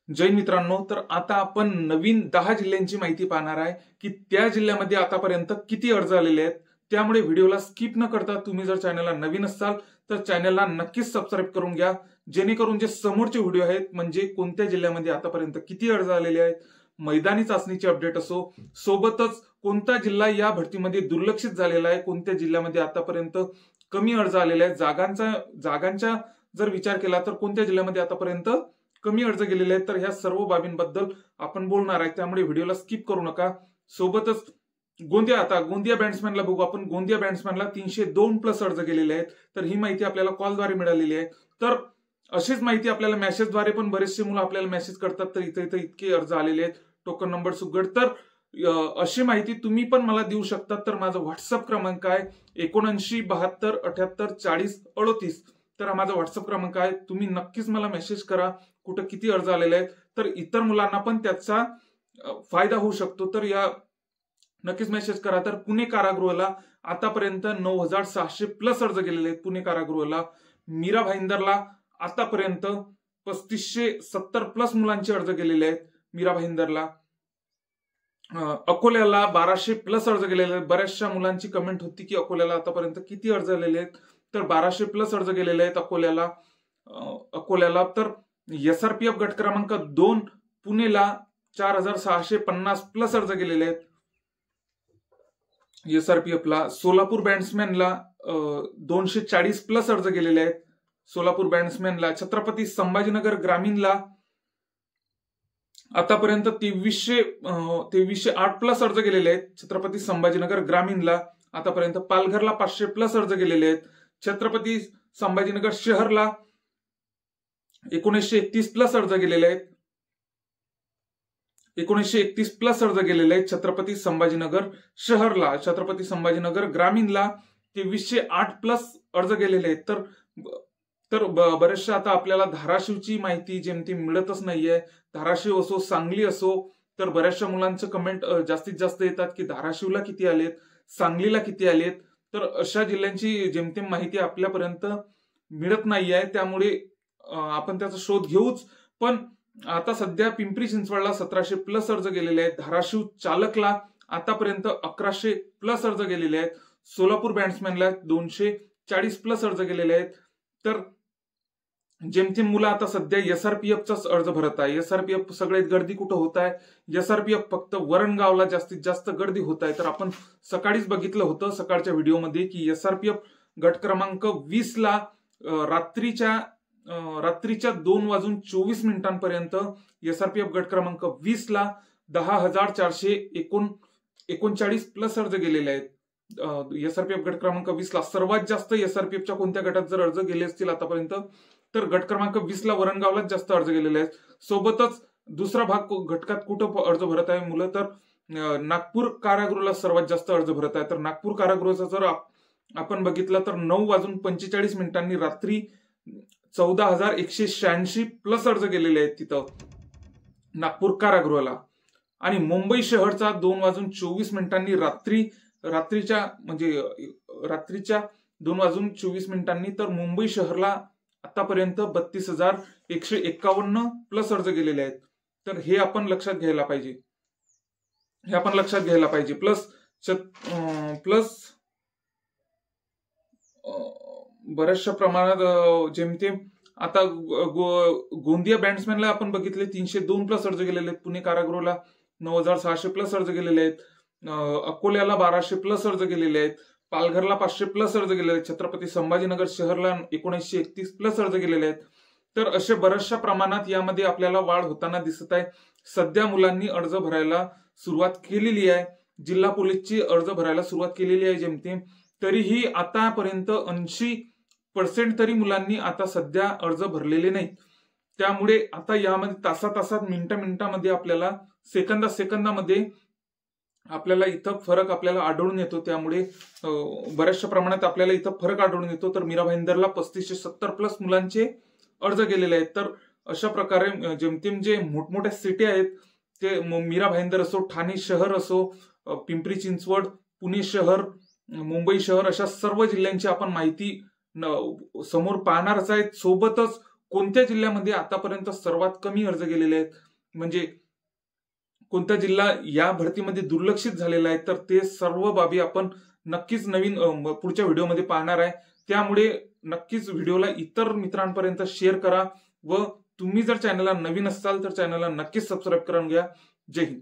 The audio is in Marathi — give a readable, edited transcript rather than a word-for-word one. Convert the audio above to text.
जय मित्रांनो, तर आता आपण नवीन 10 जिल्ह्यांची माहिती पाहणार आहे की त्या जिल्ह्यामध्ये आतापर्यंत किती अर्ज आलेले आहेत। त्यामुळे व्हिडिओला स्किप न करता तुम्ही जर चॅनलला नवीन असाल तर चॅनलला नक्कीच सबस्क्राईब करून घ्या, जेणेकरून जे समोरचे व्हिडिओ आहेत म्हणजे कोणत्या जिल्ह्यामध्ये आतापर्यंत किती अर्ज आलेले आहेत, मैदानी चाचणीचे अपडेट असो, सोबतच कोणता जिल्हा या भरतीमध्ये दुर्लक्षित झालेला आहे, कोणत्या जिल्ह्यामध्ये आतापर्यंत कमी अर्ज आलेले आहेत, जागांचा जर विचार केला तर कोणत्या जिल्ह्यामध्ये आतापर्यंत कमी अर्ज गेलेले आहेत, तर ह्या सर्व बाबींबद्दल आपण बोलणार आहे। त्यामुळे व्हिडिओला स्किप करू नका। सोबतच गोंदिया बॅट्समॅनला बघू आपण। गोंदिया बॅट्समॅनला 302 प्लस अर्ज गेलेले आहेत, तर ही माहिती आपल्याला कॉलद्वारे मिळालेली आहे। तर अशीच माहिती आपल्याला मेसेजद्वारे पण बरेचसे मुलं आपल्याला मेसेज करतात, तर इथे इतके अर्ज आलेले आहेत, टोकन नंबर सुगड। तर अशी माहिती तुम्ही पण मला देऊ शकता। तर माझा व्हॉट्सअप क्रमांक आहे 7972784038। तर हा माझा व्हॉट्सअप क्रमांक आहे, तुम्ही नक्कीच मला मेसेज करा कुठं किती अर्ज आलेले आहेत, तर इतर मुलांना पण त्याचा फायदा होऊ शकतो। तर या नक्कीच मेसेज करा। तर पुणे कारागृहाला आतापर्यंत 9600 प्लस अर्ज गेलेले आहेत पुणे कारागृहाला। मीरा भाईंदरला आतापर्यंत 3570 प्लस मुलांचे अर्ज गेलेले आहेत मीरा भाईंदरला। अकोल्याला 1200 प्लस अर्ज गेलेले आहेत। बऱ्याचशा मुलांची कमेंट होती की अकोल्याला आतापर्यंत किती अर्ज आलेले आहेत, तर 1200 प्लस अर्ज गेलेले आहेत अकोल्याला। तर SRPF गट क्रमांक 2 पुणेला 4650 प्लस अर्ज गेलेले आहेत SRPF ला। सोलापूर बॅट्समॅनला 240 प्लस अर्ज गेलेले आहेत सोलापूर बॅट्समॅनला। छत्रपती संभाजीनगर ग्रामीणला आतापर्यंत 2308 प्लस अर्ज गेलेले आहेत छत्रपती संभाजीनगर ग्रामीणला आतापर्यंत। पालघरला 500 प्लस अर्ज गेलेले आहेत। छत्रपती संभाजीनगर शहरला 1931 प्लस अर्ज गेलेले आहेत 1931 प्लस अर्ज गेलेले आहेत छत्रपती संभाजीनगर शहरला। छत्रपती संभाजीनगर ग्रामीणला 2308 प्लस अर्ज गेलेले आहेत। तर बरेचशा आता आपल्याला धाराशिवची माहिती जेमतेम मिळतच नाहीये। धाराशिव असो, सांगली असो, तर बऱ्याचशा मुलांचं कमेंट जास्तीत जास्त येतात की धाराशिवला किती आलेत, सांगलीला किती आलेत। तर अशा जिल्ह्यांची जेमतेम माहिती आपल्यापर्यंत मिळत नाहीये, त्यामुळे आपण त्याचा शोध घेऊच। पण आता सध्या पिंपरी चिंचवडला 1700 प्लस अर्ज गेलेले आहेत। धाराशिव चालकला आतापर्यंत 1100 प्लस अर्ज गेलेले आहेत। सोलापूर बॅट्समॅनला 240 प्लस अर्ज गेलेले आहेत। तर जेमतेम मुलं आता सध्या SRPFचाच अर्ज भरत आहे। SRPF सगळ्यात गर्दी कुठं होत आहे, SRPF फक्त वरणगावला जास्तीत जास्त गर्दी होत आहे। तर आपण सकाळीच बघितलं होतं सकाळच्या व्हिडिओमध्ये की SRPF गट क्रमांक 20 ला रात्रीच्या 2:24 SRPF गट क्रमांक 20 ला 10,439 प्लस अर्ज गेलेले आहेत। SRPF गट क्रमांक 20 ला सर्वात जास्त SRPFच्या कोणत्या गटात जर अर्ज गेले असतील आतापर्यंत, तर गट क्रमांक 20 ला वरणगावलाच जास्त अर्ज गेलेले आहेत। सोबतच दुसरा भाग घटकात कुठं अर्ज भरत आहे मुलं, तर नागपूर कारागृहाला सर्वात जास्त अर्ज भरत आहे। तर नागपूर कारागृहाचा जर आपण बघितलं तर 9:45 रात्री 14,186 प्लस अर्ज गेलेले आहेत तिथं नागपूर कारागृहाला। आणि मुंबई शहरचा 2:24 रात्रीच्या 2:24 तर मुंबई शहरला आतापर्यंत 32,151 प्लस अर्ज गेलेले आहेत। तर हे आपण लक्षात घ्यायला पाहिजे। प्लस बऱ्याचशा प्रमाणात जेमतेम आता गोंदिया बॅट्समॅनला आपण बघितले 302 प्लस अर्ज गेलेले आहेत। पुणे कारागृहाला 9600 प्लस अर्ज गेलेले आहेत। अकोल्याला 1200 प्लस अर्ज गेलेले आहेत। पालघरला 500 प्लस अर्ज गेलेले आहेत। छत्रपती संभाजीनगर शहरला 1931 प्लस अर्ज गेलेले आहेत। तर असे बऱ्याचशा प्रमाणात यामध्ये आपल्याला वाढ होताना दिसत आहे। सध्या मुलांनी अर्ज भरायला सुरुवात केलेली आहे, जिल्हा पोलीसची अर्ज भरायला सुरुवात केलेली आहे जेमतेम। तरीही आतापर्यंत 80% तरी मुलांनी आता सध्या अर्ज भरलेले नाहीत। त्यामुळे आता यामध्ये तासात मिनिटामध्ये आपल्याला सेकंदामध्ये आपल्याला इथं फरक आपल्याला आढळून येतो। त्यामुळे बऱ्याचशा प्रमाणात आपल्याला इथं फरक आढळून येतो। तर मीरा भाईंदरला 3570 प्लस मुलांचे अर्ज गेलेले आहेत। तर अशा प्रकारे जेमतेम जे मोठमोठ्या सिटी आहेत, ते मीरा भाईंदर असो, ठाणे शहर असो, पिंपरी चिंचवड, पुणे शहर, मुंबई शहर, अशा सर्व जिल्ह्यांची आपण माहिती समोर पाहणारच आहेत। सोबतच कोणत्या जिल्ह्यामध्ये आतापर्यंत सर्वात कमी अर्ज गेलेले आहेत, म्हणजे कोणता जिल्हा या भरतीमध्ये दुर्लक्षित झालेला आहे, तर ते सर्व बाबी आपण नक्कीच नवीन पुढच्या व्हिडिओमध्ये पाहणार आहे. त्यामुळे नक्कीच व्हिडिओला इतर मित्रांपर्यंत शेअर करा व तुम्ही जर चॅनलला नवीन असाल तर चॅनलला नक्कीच सबस्क्राईब करून घ्या. जय हिंद.